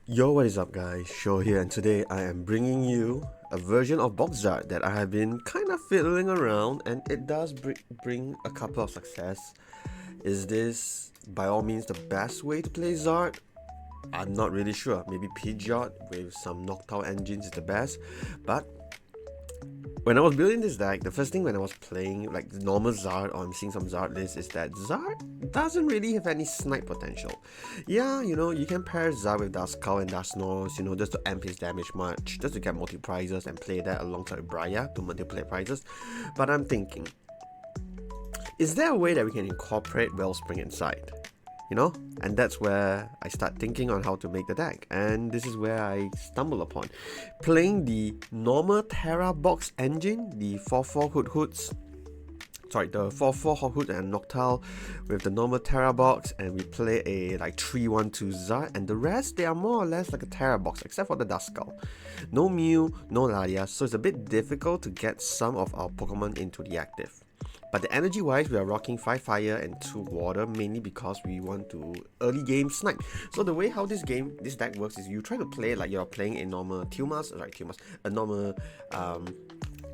Yo, what is up guys, Show here, and today I am bringing you a version of Zard that I have been kind of fiddling around, and it does bring a couple of success. Is this by all means the best way to play Zard? I'm not really sure. Maybe Pidgeot with some Noctowl engines is the best, but when I was building this deck, the first thing when I was playing like the normal Zard, or I'm seeing some Zard lists, is that Zard doesn't really have any snipe potential. Yeah, you can pair Zard with Duskull and Dusknoir, just to amp his damage much, just to get multi-prizes and play that alongside with Briar to manipulate prizes. But I'm thinking, is there a way that we can incorporate Wellspring inside? And that's where I start thinking on how to make the deck, and this is where I stumble upon playing the normal Tera box engine, the 4/4 Hoothoots, the 4/4 Hoothoot and Noctowl with the normal Tera box, and we play a like 3/1/2 Zard, and the rest they are more or less like a Tera box except for the Duskull. No Mew, no Ladia, so it's a bit difficult to get some of our Pokemon into the active. But the energy wise, we are rocking 5 fire and 2 water, mainly because we want to early game snipe. So the way how this deck works is you try to play like you're playing a normal a normal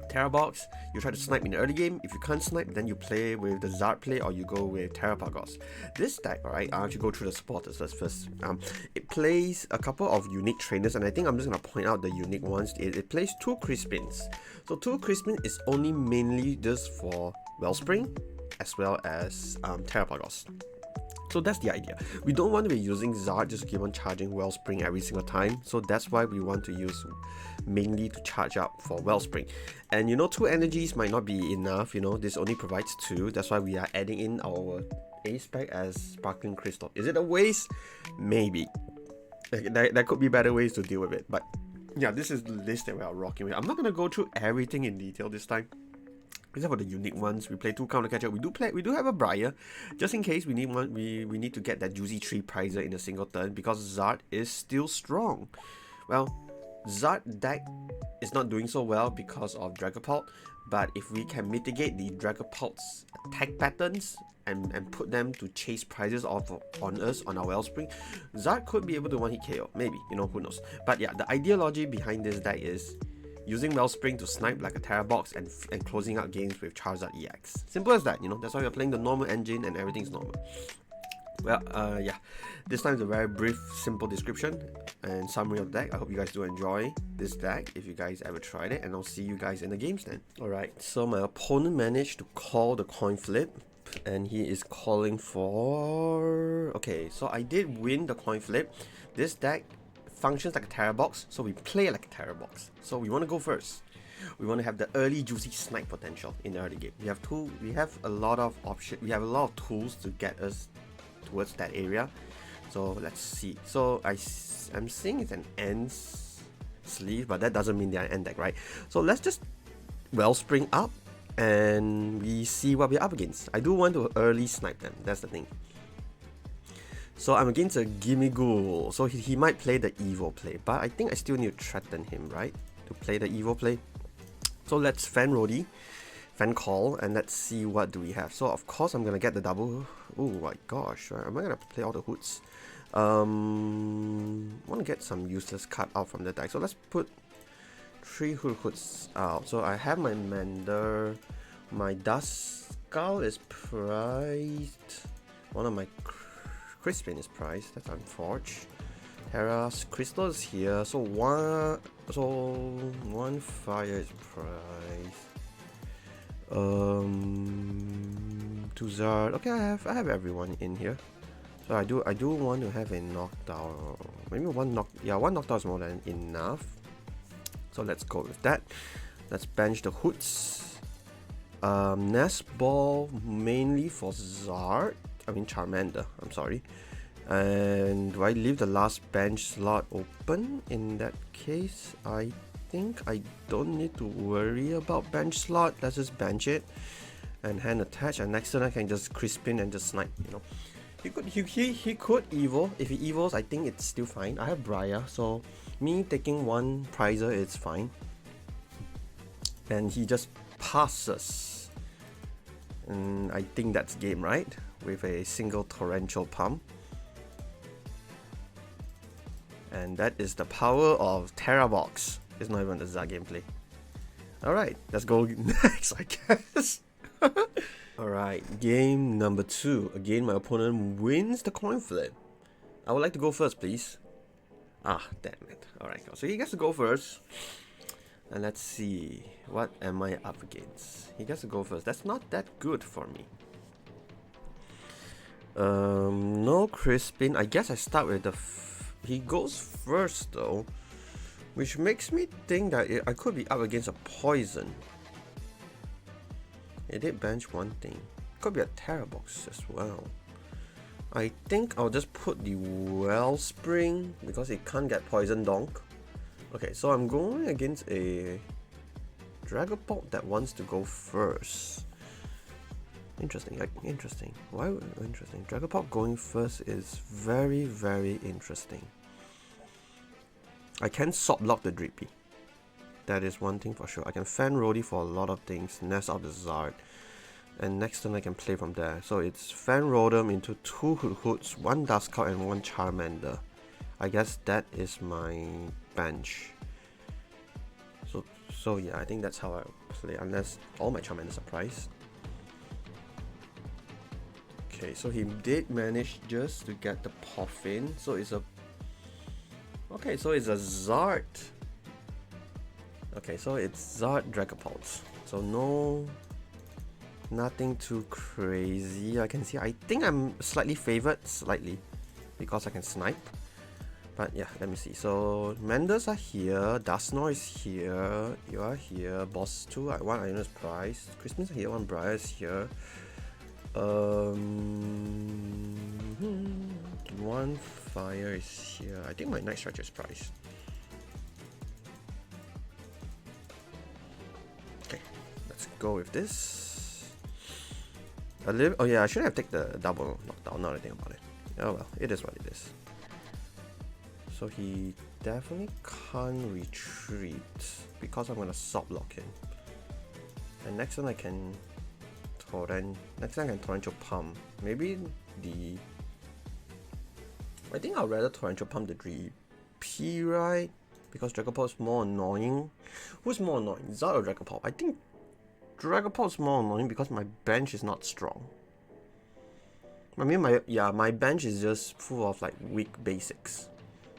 Tera box. You try to snipe in the early game. If you can't snipe, then you play with the Zard play, or you go with Terapagos. This deck, alright, I'll actually go through the supporters first. It plays a couple of unique trainers, and I think I'm just gonna point out the unique ones. It plays 2 Crispins. So 2 Crispin is only mainly just for Wellspring as well as Terapagos. So that's the idea. We don't want to be using Zard just to keep on charging Wellspring every single time. So that's why we want to use mainly to charge up for Wellspring. And 2 energies might not be enough. This only provides 2. That's why we are adding in our A spec as Sparkling Crystal. Is it a waste? Maybe. There could be better ways to deal with it. But yeah, this is the list that we are rocking with. I'm not going to go through everything in detail this time, except for the unique ones. We play 2 counter catcher. We do have a Briar, just in case we need one. We need to get that juicy 3 prizer in a single turn, because Zard is still strong. Well, Zard deck is not doing so well because of Dragapult, but if we can mitigate the Dragapult's attack patterns and put them to chase prizes off on us on our Wellspring, Zard could be able to 1-hit KO. Maybe, who knows. But yeah, the ideology behind this deck is using Wellspring to snipe like a Tera box and closing out games with Charizard EX. Simple as that, That's why we're playing the normal engine and everything's normal. Well, yeah, this time is a very brief, simple description and summary of the deck. I hope you guys do enjoy this deck if you guys ever tried it, and I'll see you guys in the games then. Alright, so my opponent managed to call the coin flip, and he is calling for... Okay, so I did win the coin flip. This deck functions like a Tera box, so we play like a Tera box. So we want to go first. We want to have the early juicy snipe potential in the early game. We have a lot of options. We have a lot of tools to get us towards that area. So let's see. So I'm seeing it's an end sleeve, but that doesn't mean they're an end deck, right? So let's just Wellspring up and we see what we're up against. I do want to early snipe them. That's the thing. So I'm against a Gimmighoul, so he might play the Evo play, but I think I still need to threaten him, right? To play the Evo play. So let's Fan Call, and let's see what do we have. So of course I'm gonna get the double. Oh my gosh, am I gonna play all the Hoots? Want to get some useless card out from the deck. So let's put 3 Hoots out. So I have my Mander, my Duskull is priced. One of my Crispin is priced. That's unfortunate. Tera's Crystal is here. So one fire is priced. 2 Zard. Okay, I have everyone in here. So I do want to have a Noctowl. Maybe one Noctowl is more than enough. So let's go with that. Let's bench the Hoots. Nest Ball mainly for Zard. I mean Charmander, I'm sorry. And do I leave the last bench slot open? In that case, I think I don't need to worry about bench slot. Let's just bench it and hand attach, and next turn I can just Crispin and just snipe, He could Evo. If he Evos, I think it's still fine. I have Briar, so me taking 1 prizer is fine. And he just passes. And I think that's game, right? With a single torrential pump. And that is the power of Terapagos. It's not even the Zard gameplay. Alright, let's go next, I guess. Alright, game number 2. Again, my opponent wins the coin flip. I would like to go first, please. Ah, damn it. Alright, so he gets to go first. And let's see, what am I up against? He gets to go first. That's not that good for me. No Crispin. I guess I start with the... he goes first though. Which makes me think that I could be up against a poison. It did bench one thing. Could be a Terapagos as well. I think I'll just put the Wellspring because it can't get poison donk. Okay, so I'm going against a Dragapult that wants to go first. Interesting, interesting. Why interesting? Dragapult going first is very, very interesting. I can soft block the Drippy. That is one thing for sure. I can Fan Rotom for a lot of things, nest out the Zard. And next turn I can play from there. So it's Fan Rotom into 2 Hoothoots, 1 Duskull and 1 Charmander. I guess that is my bench. So yeah, I think that's how I play, unless all my Charmanders are priced. Okay, so he did manage just to get the Poffin. So it's a... okay, so it's a Zard. Okay, so it's Zard Dragapult. So no... nothing too crazy. I can see, I think I'm slightly favored, slightly, because I can snipe. But yeah, let me see. So Manders are here, Dusknoir is here, you are here, Boss 2, one Iono's prize, Crispin is here, 1 Briar is here. 1 Fire is here. I think my Night Stretcher is priced. Okay, let's go with this. A little, oh yeah, I should have taken the double knockdown, now that I think about it. Oh well, it is what it is. So he definitely can't retreat because I'm gonna soft lock him. And next time I can torrential pump. Maybe the... I think I'd rather torrential pump the Drippy, right? Because Dragapult is more annoying. Who's more annoying, Zard or Dragapult? I think Dragapult is more annoying because my bench is not strong. I mean, my bench is just full of like weak basics.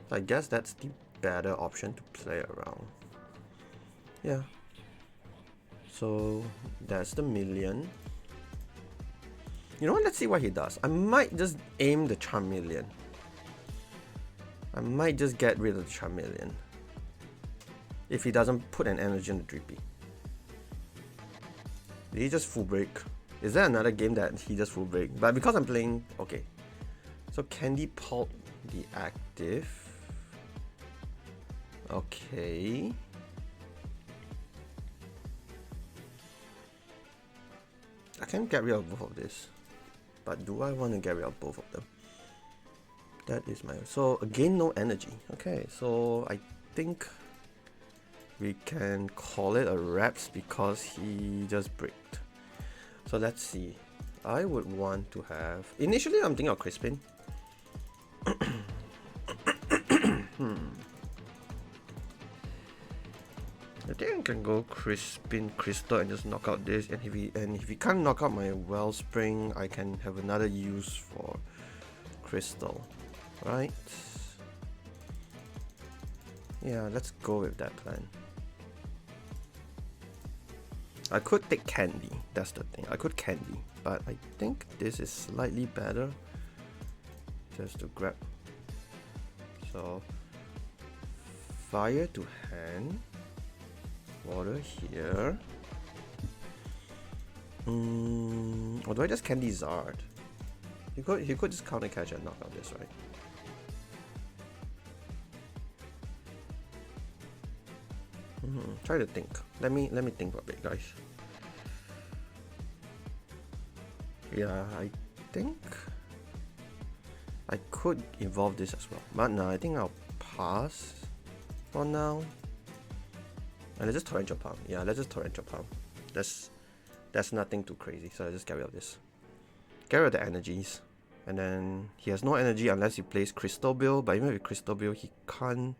So I guess that's the better option to play around. Yeah. So that's the million. You know what? Let's see what he does. I might just aim the Charmeleon. I might just get rid of the Charmeleon if he doesn't put an energy in the Drippy. Did he just full break? Is there another game that he just full break? But because I'm playing... okay. So Candy Pulp the active. Okay. I can get rid of both of this. But do I want to get rid of both of them? That is my... so again, no energy. Okay, so I think we can call it a wraps because he just bricked. So let's see. I would want to have... initially I'm thinking of Crispin. I think I can go Crispin Crystal and just knock out this, and if he can't knock out my Wellspring, I can have another use for Crystal, right? Yeah, let's go with that plan. I could take Candy, that's the thing. I could Candy, but I think this is slightly better just to grab. So Fire to hand. Water here. Or do I just Candy Zard? He could just counter catch and knock out this, right? Try to think. Let me think for a bit, guys. Yeah, I think I could evolve this as well, but no, I think I'll pass for now. And let's just torrential pump. Yeah, let's just torrential pump. That's nothing too crazy. So I just get rid of this. Get rid of the energies. And then he has no energy unless he plays Crystal Bill, but even with Crystal Bill, he can't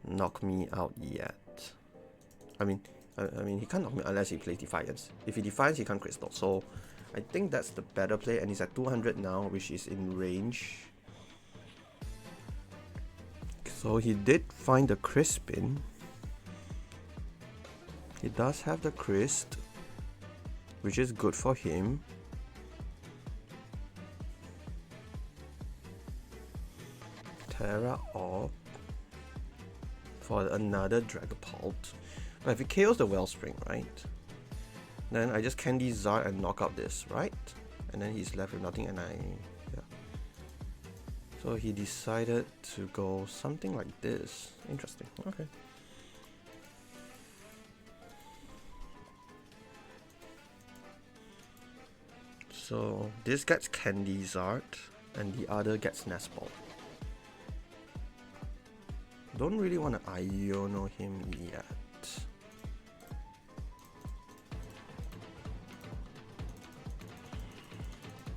knock me out yet. I mean, he can't knock me unless he plays Defiance. If he Defiance, he can't Crystal. So I think that's the better play, and he's at 200 now, which is in range. So he did find the Crispin. He does have the Crisp, which is good for him. Tera Orb for another Dragapult. But if he KOs the Wellspring, right? Then I just Candy Zard and knock out this, right? And then he's left with nothing, and yeah. So he decided to go something like this. Interesting. Okay. So this gets Candy Zard, and the other gets Nest Ball. Don't really want to Iono him yet.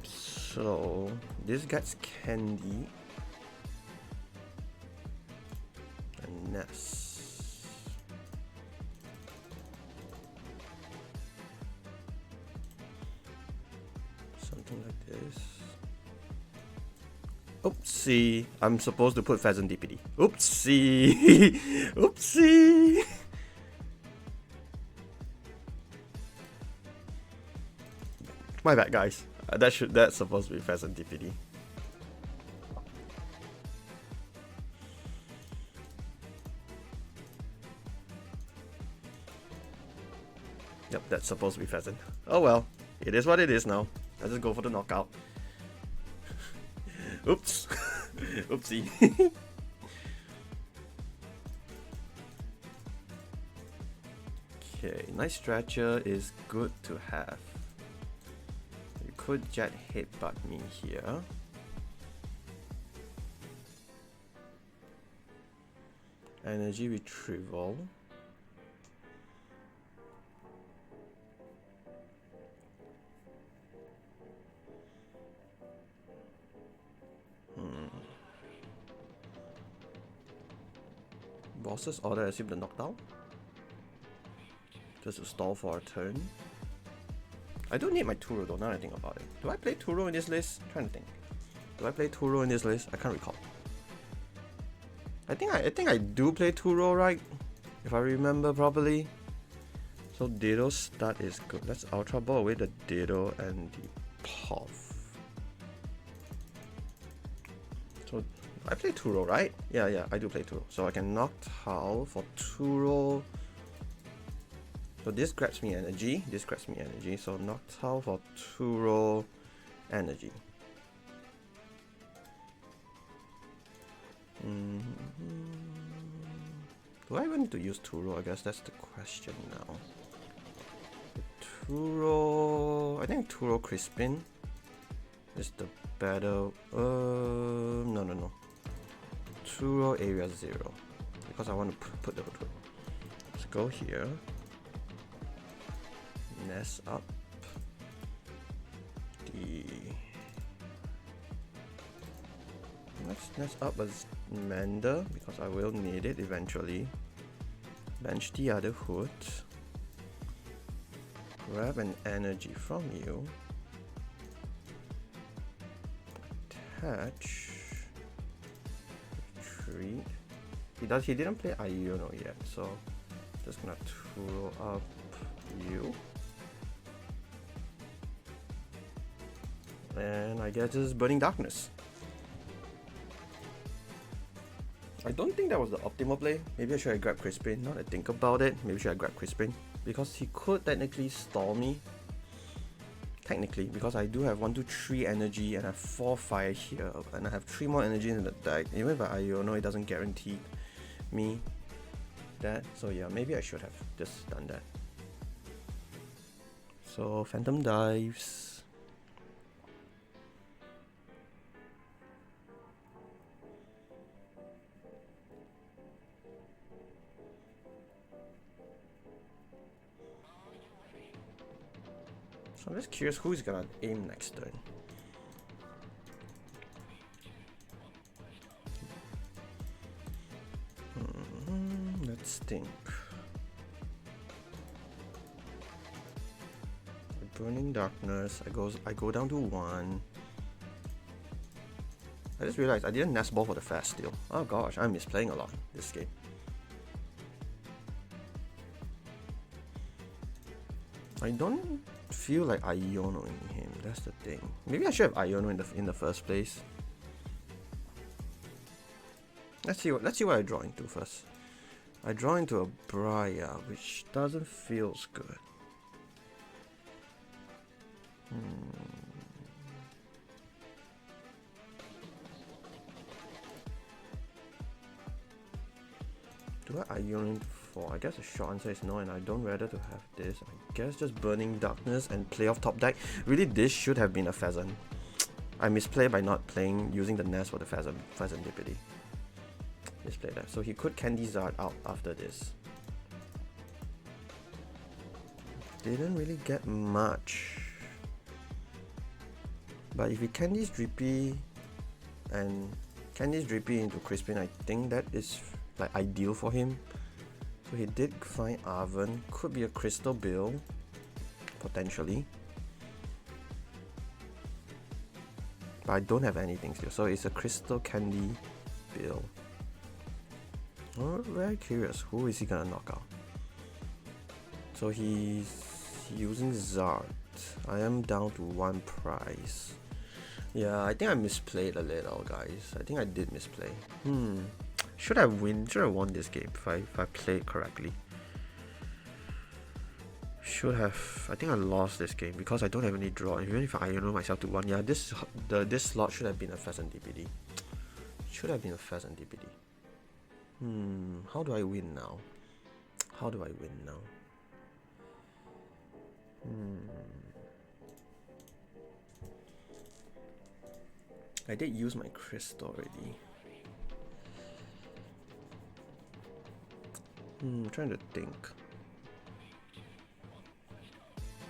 So this gets Candy and Nest. Something like this. Oopsie, I'm supposed to put Fezandipiti. Oopsie, oopsie. My bad, guys. That's supposed to be Fezandipiti. Yep, that's supposed to be Pheasant. Oh well, it is what it is now. Let's just go for the knockout. Oops. Oopsie. Okay, Night Stretcher is good to have. You could Jet Headbutt me here. Energy Retrieval. Boss's Order as if the Noctowl. Just to stall for a turn. I don't need my Turo though, now I think about it. Do I play Turo in this list? I'm trying to think. Do I play Turo in this list? I can't recall. I think I do play Turo, right? If I remember properly. So Ditto's start is good. Let's Ultra Ball away the Ditto and the Poff. So I play Turo, right? Yeah, I do play Turo. So I can Noctowl for Turo. So this grabs me energy. This grabs me energy. So Noctowl for Turo energy. Do I even need to use Turo? I guess that's the question now. Turo. I think Turo Crispin is the better. No. Turo Area 0. Because I want to put the Turo. Let's go here. Nest up. Let's nest up as Mender because I will need it eventually. Bench the other Hoot. Grab an energy from you. Attach. Retreat. He didn't play Iono yet, so just gonna Turo up you. And I guess this is Burning Darkness. I don't think that was the optimal play. Maybe I should have grabbed Crispin. Now that I think about it, maybe I should have grabbed Crispin. Because he could technically stall me. Technically, because I do have 1, 2, 3 energy and I have 4 fire here. And I have 3 more energy in the deck. Even if I Iono, it doesn't guarantee me that. So yeah, maybe I should have just done that. So Phantom Dives. So I'm just curious who's gonna aim next turn. Let's think. Burning Darkness. I go down to 1. I just realized I didn't Nest Ball for the fast steal. Oh gosh, I'm misplaying a lot this game. I don't feel like Ionoing him. That's the thing. Maybe I should have Iono in the first place. Let's see what I draw into first. I draw into a Briar, which doesn't feel good. Do I Iono for? I guess the short answer is no, and I don't rather to have this. I guess just Burning Darkness and play off top deck. Really, this should have been a Pheasant. I misplayed by not using the Nest for the Fezandipiti. Misplay that. So he could Candy Zard out after this. Didn't really get much. But if he Candy's Drippy and Candy's Drippy into Crispin, I think that is like ideal for him. So he did find Arven. Could be a Crystal Bill, potentially. But I don't have anything still, so it's a Crystal Candy Bill. Oh, very curious. Who is he gonna knock out? So he's using Zard. I am down to 1 prize. Yeah, I think I misplayed a little, guys. I think I did misplay. Should I won this game if I played correctly? Should have. I think I lost this game because I don't have any draw. Even if I know myself to 1, yeah, this slot should have been a Fezandipiti. Should have been a Fezandipiti. How do I win now? How do I win now? I did use my crystal already. I'm trying to think.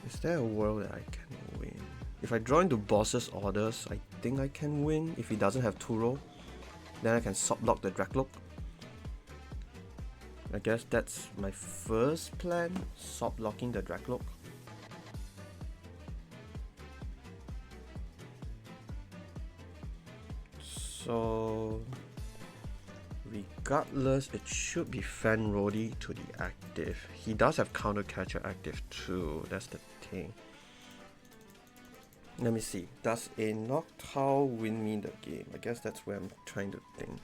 Is there a world that I can win? If I draw into boss's orders, I think I can win. If he doesn't have Turo, then I can sub-lock the Dracloak. I guess that's my first plan, sub-locking the Dracloak. So regardless, it should be Fan Rotom to the active. He does have Counter Catcher active too, that's the thing. Let me see, does a Noctowl win me the game? I guess that's where I'm trying to think.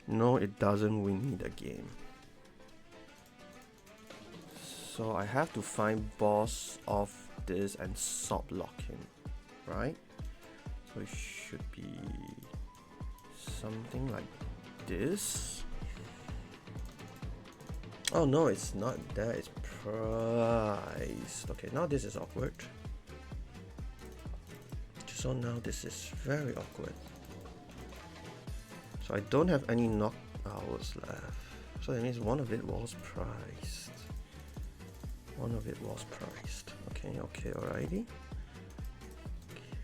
No, it doesn't win me the game. So I have to find boss of this and sub-lock him, right? So it should be something like this. Oh no, it's not that, it's priced. Okay, now this is awkward. So now this is very awkward. So I don't have any Noctowls left. So that means one of it was priced. One of it was priced. Okay, alrighty.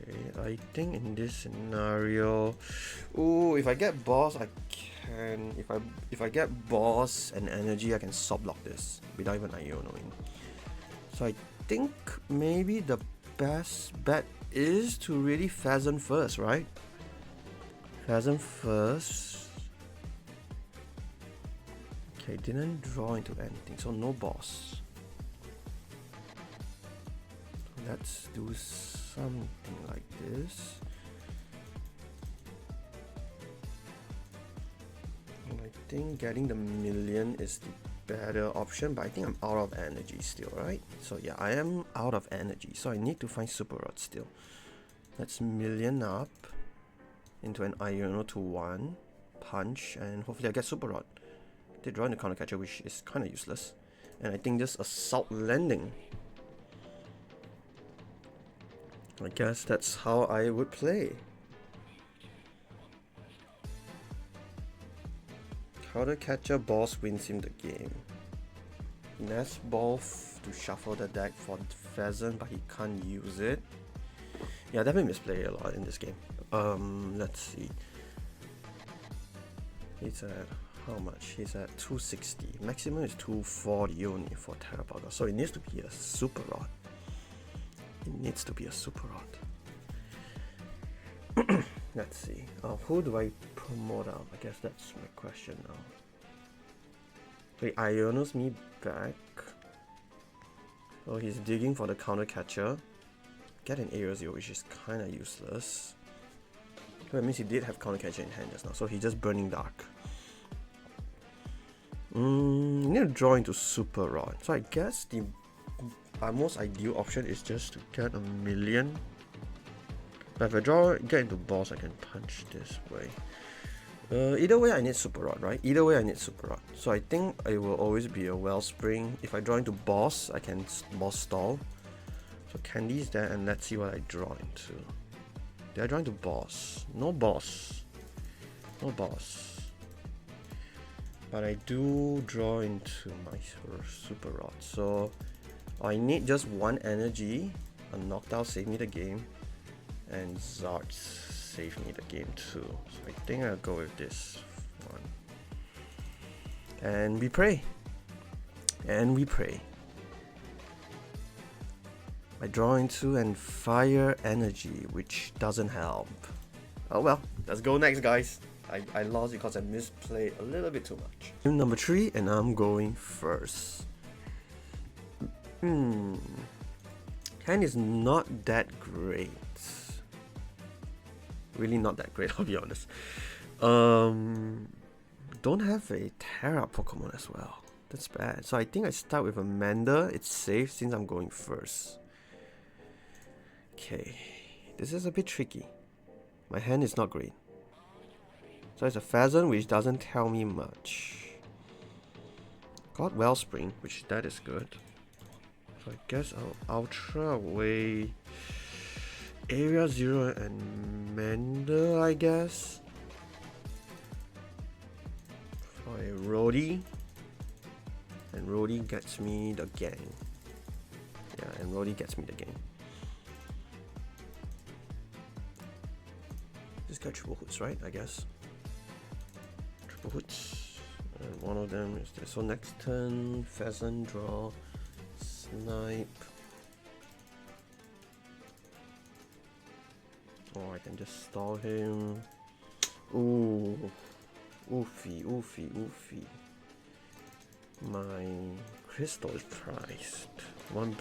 Okay, I think in this scenario, ooh, if I get boss, I can. If I get boss and energy, I can sub-lock this without even Ionoing. So I think maybe the best bet is to really Pheasant first, right? Pheasant first. Okay, didn't draw into anything, so no boss. Let's do something like this. And I think getting the million is the better option, but I think I'm out of energy still, right? So yeah, I am out of energy, so I need to find Super Rod still. Let's million up into an Iono to 1 punch, and hopefully I get Super Rod. Did draw in the Counter Catcher, which is kind of useless, and I think just Assault Landing. I guess that's how I would play. Counter Catcher boss wins him the game. Nest Ball to shuffle the deck for Pheasant, but he can't use it. Yeah, definitely misplay a lot in this game. Let's see. It's at how much? He's at 260. Maximum is 240 only for Terapagos. So it needs to be a super rod. It needs to be a super rod. Let's see. Who do I promote out? I guess that's my question now. So he Ionos me back. So he's digging for the counter catcher. Get an Area Zero, which is kinda useless. So that means he did have counter catcher in hand just now. So he's just burning dark. You need to draw into super rod. So I guess the most ideal option is just to get a million. But if I get into boss, I can punch this way. Either way I need super rod, right? Either way I need super rod. So I think it will always be a Wellspring. If I draw into boss, I can boss stall. So Candy is there, and let's see what I draw into. Did I draw into boss? No boss. No boss. But I do draw into my super rod. So I need just one energy. A Noctowl save me the game. And Zard save me the game too. So I think I'll go with this one. And we pray. And we pray. I draw into and Fire Energy, which doesn't help. Oh well, let's go next, guys. I lost because I misplayed a little bit too much. Game number 3, and I'm going first. Hand is not that great. Really not that great, I'll be honest. Don't have a Tera Pokemon as well. That's bad. So I think I start with a Manda. It's safe since I'm going first. Okay, this is a bit tricky. My hand is not great. So it's a Pheasant, which doesn't tell me much. Got Wellspring, which that is good. So I guess I'll Ultra away Area Zero and Manda, I guess. For a Rody. And Rody gets me the gang. Yeah, and Rody gets me the gang. Just got triple hoots, right? I guess. Triple hoots. And one of them is there. So next turn, Pheasant, draw, Snipe. Or I can just stall him. Ooh. Oofy, oofy, oofy. My crystal is priced. One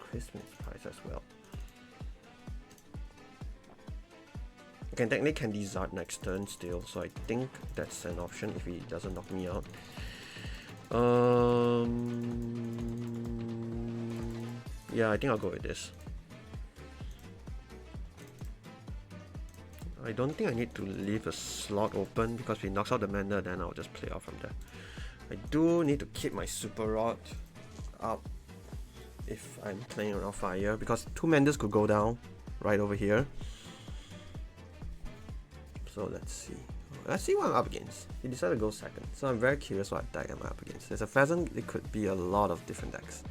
Crispin is priced as well. I can technically Zard next turn still, so I think that's an option if he doesn't knock me out. Yeah, I think I'll go with this. I don't think I need to leave a slot open because if he knocks out the Manda, then I'll just play out from there. I do need to keep my Super Rod up if I'm playing around fire because 2 Mandas could go down right over here. So let's see. Let's see what I'm up against. He decided to go second, so I'm very curious what deck I'm up against. There's a Pheasant, it could be a lot of different decks.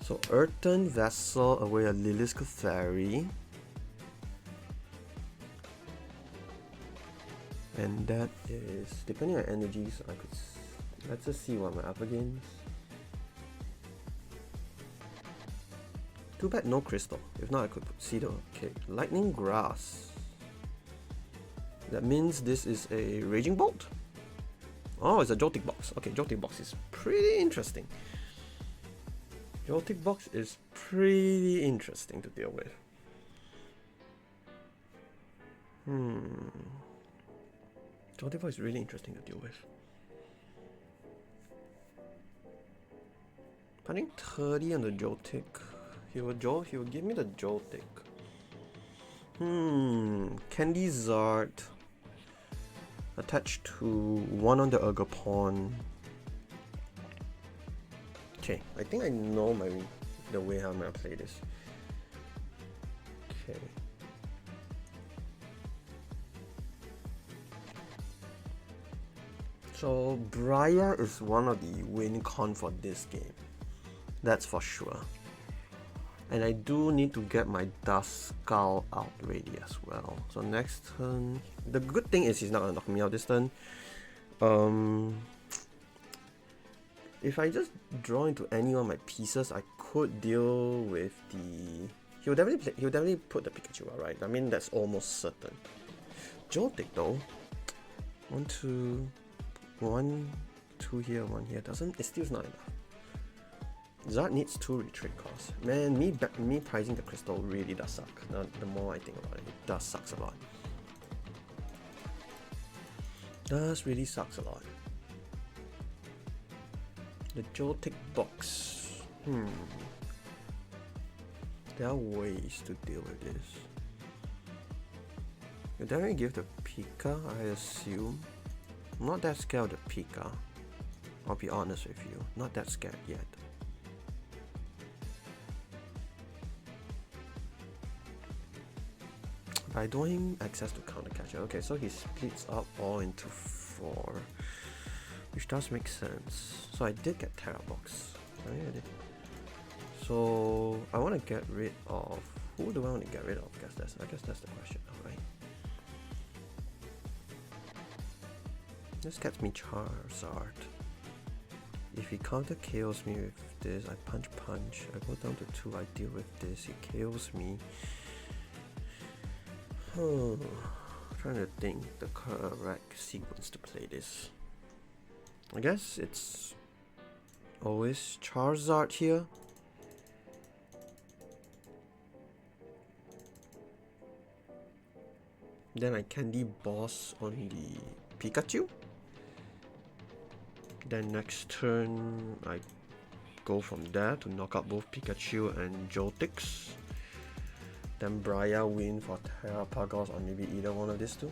So Earthen Vessel away a Lily's Fairy. And that is, depending on energies, I could, let's just see what I'm up against. Too bad no crystal, if not I could see the, okay, Lightning Grass. That means this is a Raging Bolt. Oh, it's a Joltik Box. Okay, Joltik Box is pretty interesting. Joltik Box is pretty interesting to deal with. Joltik Box is really interesting to deal with. Putting 30 on the Joltik. He will give me the Joltik. Candy Zard. Attached to 1 on the Ogerpon. Okay, I think I know the way how I'm gonna play this. Okay. So Briar is one of the win con for this game. That's for sure. And I do need to get my Duskull out ready as well. So next turn, the good thing is he's not gonna knock me out this turn. If I just draw into any of my pieces, I could deal with the... He'll definitely put the Pikachu out, right? I mean, that's almost certain. Joltik though. 1, 2, 1, 2 here, 1 here. It still's not enough. Zard needs 2 retreat costs. Man, me pricing the crystal really does suck. Now, the more I think about it, it does sucks a lot. Does really sucks a lot. The Joltik box. There are ways to deal with this. You definitely give the Pika, I assume. I'm not that scared of the Pika. I'll be honest with you. Not that scared yet. But I don't want him access to counter catcher. Okay, so he splits up all into 4. Which does make sense. So I did get Terapagos. Oh, yeah, I did. So I want to get rid of... Who do I want to get rid of? I guess that's the question. Alright. This gets me Charizard. If he counter KOs me with this, I punch. I go down to 2, I deal with this, he KOs me. Trying to think the correct sequence to play this. I guess it's always Charizard here. Then I Candy Boss on the Pikachu. Then next turn I go from there to knock out both Pikachu and Joltiks. Then Briar win for Terapagos or maybe either one of these two.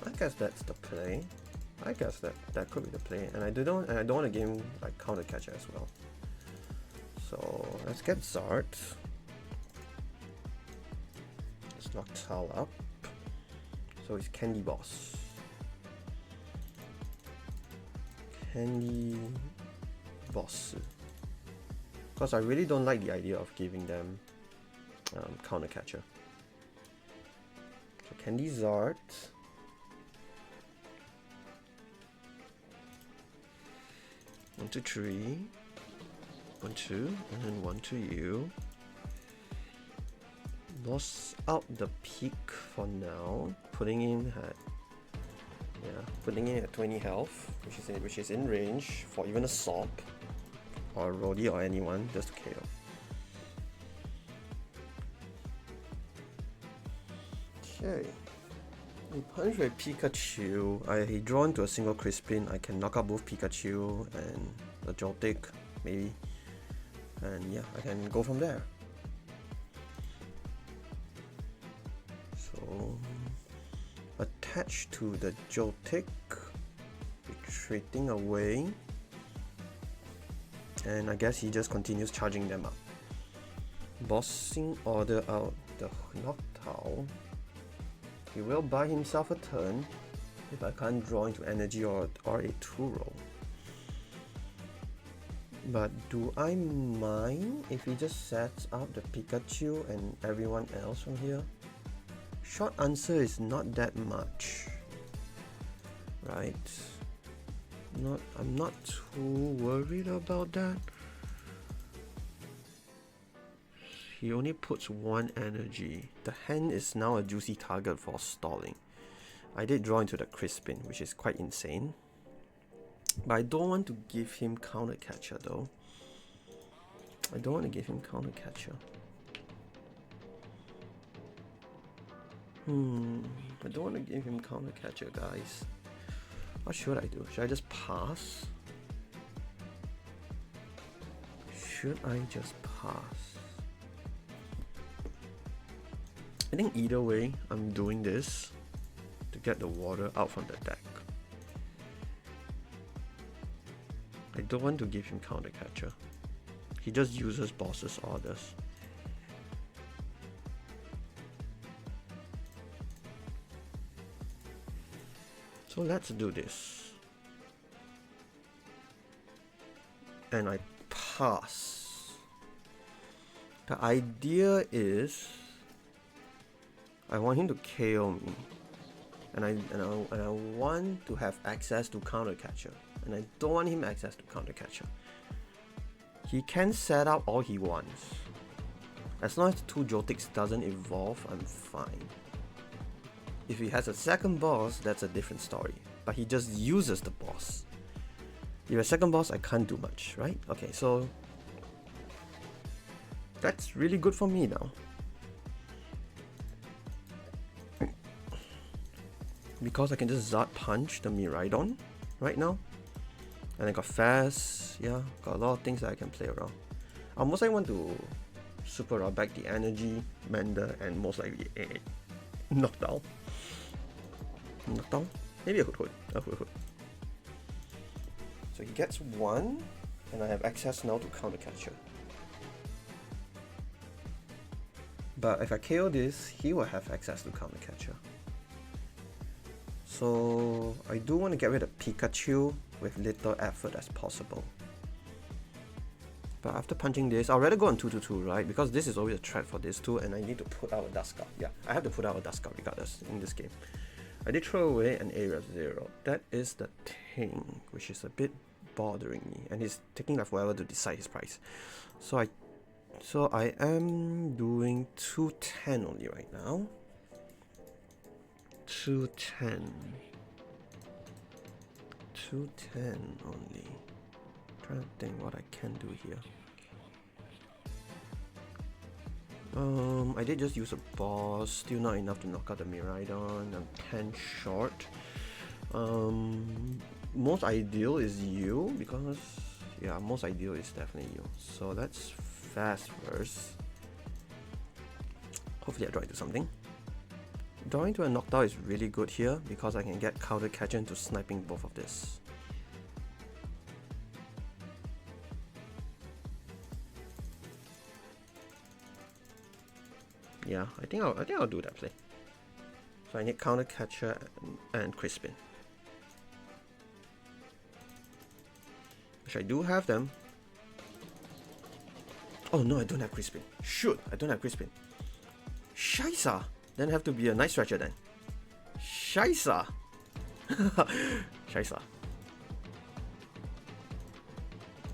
I guess that's the play. I guess that could be the play, and I don't want to game like counter catcher as well. So let's get Zard. Let's Noctowl up. So it's Candy Boss. Candy Boss. Because I really don't like the idea of giving them counter catcher. So Candy Zard. 1, 2, 3. 1, 2, and then 1 to you. Lost out the peak for now. Putting in at 20 health, which is in range for even a Sop or a Rodi or anyone just to KO. Okay. We punch with Pikachu. I draw into a single Crispin. I can knock out both Pikachu and a Joltik, maybe. And yeah, I can go from there. So, attached to the Joltik, retreating away. And I guess he just continues charging them up. Bossing order out the Noctowl. He will buy himself a turn if I can't draw into energy or a Turo. But do I mind if he just sets up the Pikachu and everyone else from here? Short answer is not that much, right? I'm not too worried about that. He only puts 1 energy. The hand is now a juicy target for stalling. I did draw into the Crispin, which is quite insane. But I don't want to give him counter catcher though. I don't want to give him counter catcher. I don't want to give him counter catcher, guys. What should I do? Should I just pass? Should I just pass? I think either way, I'm doing this to get the water out from the deck. I don't want to give him counter catcher. He just uses boss's orders. So let's do this. And I pass. The idea is I want him to KO me. and I want to have access to Counter Catcher, and I don't want him access to Counter Catcher. He can set up all he wants. As long as the 2 Joltex doesn't evolve, I'm fine. If he has a second boss, that's a different story. But he just uses the boss. If a second boss, I can't do much, right? Okay, so that's really good for me now. Because I can just Zard punch the Miraidon right now. And I got Fast, yeah, got a lot of things that I can play around. I most likely want to Super Rod back the Energy, Mender, and most likely a Noctowl. Noctowl? Maybe a Hoothoot. So he gets 1, and I have access now to Counter Catcher. But if I KO this, he will have access to Counter Catcher. So I do want to get rid of Pikachu with little effort as possible. But after punching this, I'll rather go on 2-2-2, right? Because this is always a threat for this 2, and I need to put out a Duskull. Yeah, I have to put out a Duskull regardless in this game. I did throw away an Area 0. That is the thing, which is a bit bothering me. And he's taking like forever to decide his price. So I am doing 210 only right now. 210. 210 only. Trying to think what I can do here. I did just use a boss, still not enough to knock out the Miraidon. I'm 10 short. Most ideal is you, because yeah, most ideal is definitely you. So let's fast first. Hopefully I draw into something. Drawing to a Noctowl is really good here because I can get Counter Catcher into sniping both of this. Yeah, I think I'll do that play. So I need Counter Catcher and Crispin, which I do have them. Oh no, I don't have Crispin. Shoot, I don't have Crispin. Scheisse! Then have to be a Night Stretcher then. Scheisse! Scheisse.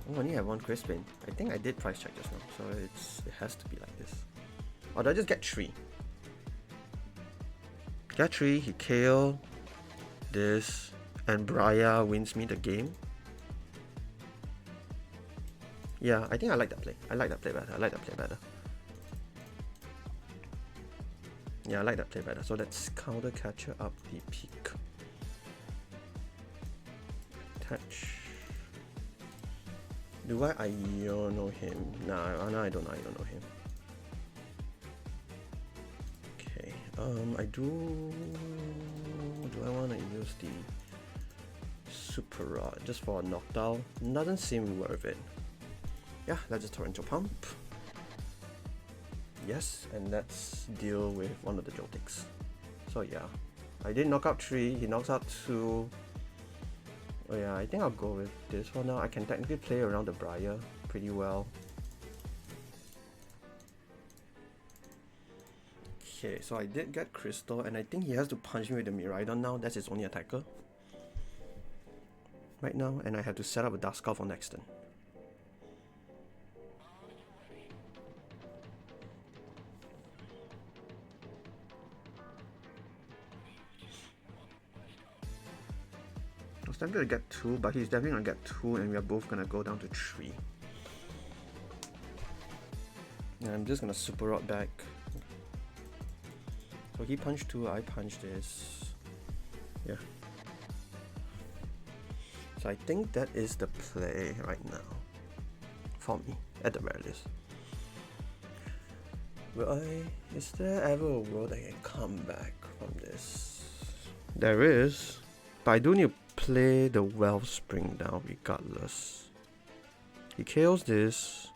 Oh, I only have 1 Crispin. I think I did price check just now, so it has to be like this. Or do I just get 3? Get 3, he KO this, and Briar wins me the game. Yeah, I think I like that play. I like that play better. Yeah, I like that play better. So let's Counter Catcher up the peak. Touch. Do I Iono him? Nah, I don't Iono him. Okay, I do I want to use the Super Rod just for a Noctowl? Doesn't seem worth it. Yeah, let's just Torrential Pump. Yes, and let's deal with one of the Joltex. So yeah, I did knock out 3, he knocks out 2. Oh yeah, I think I'll go with this one now. I can technically play around the Briar pretty well. Okay, so I did get Crystal, and I think he has to punch me with the Miraidon now. That's his only attacker right now, and I have to set up a Duskull for next turn. I was tempted to get 2, but he's definitely gonna get 2, and we are both gonna go down to 3. And I'm just gonna Super Rod back. So he punched 2, I punched this. Yeah. So I think that is the play right now. For me, at the very least. Is there ever a world I can come back from this? There is. But I do need to play the Wellspring now regardless. He KOs this.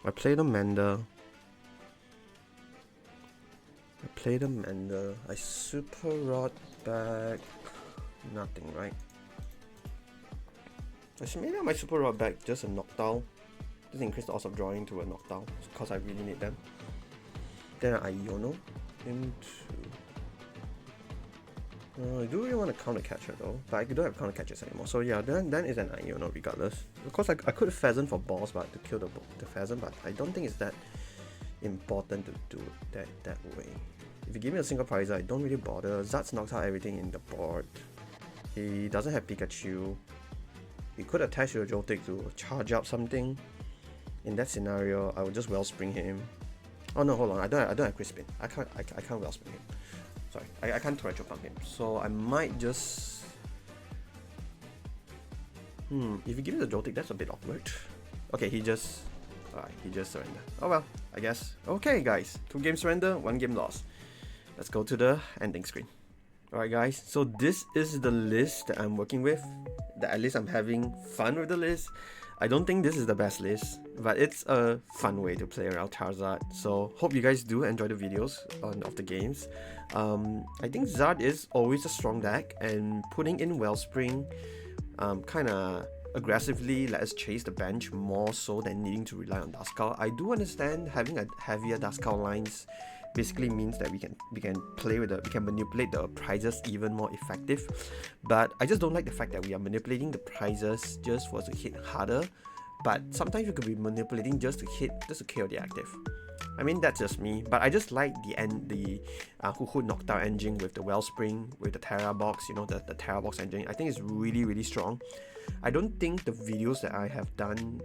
I play the Mender. I Super Rod back. Nothing, right? Actually, maybe I might Super Rod back just a Noctowl. Just increase the odds of drawing to a Noctowl because I really need them. Then I Iono into. I do really want to counter catcher though, but I don't have counter catchers anymore. So yeah, then it's an Iono regardless. Of course, I could Pheasant for balls, but to kill the Pheasant, but I don't think it's that important to do it that way. If you give me a single prizer, I don't really bother. Zard's knocks out everything in the board. He doesn't have Pikachu. He could attach to a Joltik to charge up something. In that scenario, I would just Wellspring him. Oh no, hold on, I don't have Crispin. I can't Wellspring him. Sorry, I can't Torrential Pump him. So I might just... if you give me the Joltik, that's a bit awkward. Okay, he just surrender. Oh well, I guess. Okay guys, 2 game surrender, 1 game loss. Let's go to the ending screen. Alright guys, so this is the list that I'm working with. At least I'm having fun with the list. I don't think this is the best list, but it's a fun way to play around Charizard. So hope you guys do enjoy the videos of the games. I think Zard is always a strong deck, and putting in Wellspring kind of aggressively let us chase the bench more so than needing to rely on Duskull. I do understand having a heavier Duskull lines basically means that we can manipulate the prizes even more effective, but I just don't like the fact that we are manipulating the prizes just for us to hit harder, but sometimes we could be manipulating just to kill the active. I mean, that's just me, but I just like the Hoothoot Noctowl engine with the Wellspring, with the Tera box, you know, the Tera box engine. I think it's really strong. I don't think the videos that I have done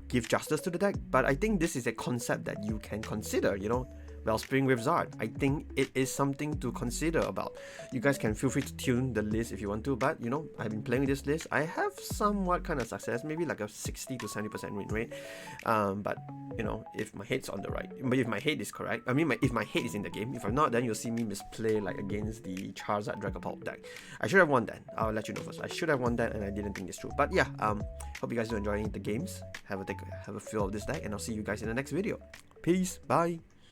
give justice to the deck, but I think this is a concept that you can consider, you know, Wellspring with Zard. I think it is something to consider about. You guys can feel free to tune the list if you want to, but you know, I've been playing with this list. I have somewhat kind of success, maybe like a 60 to 70% win rate, but you know, if my head's on the right, but if my head is correct, I mean, if my head is in the game. If I'm not, then you'll see me misplay like against the Charizard Dragon Ball deck. I should have won that. I'll let you know first. I should have won that, and I didn't think it's true. But yeah, hope you guys are enjoying the games. Have a feel of this deck, and I'll see you guys in the next video. Peace, bye.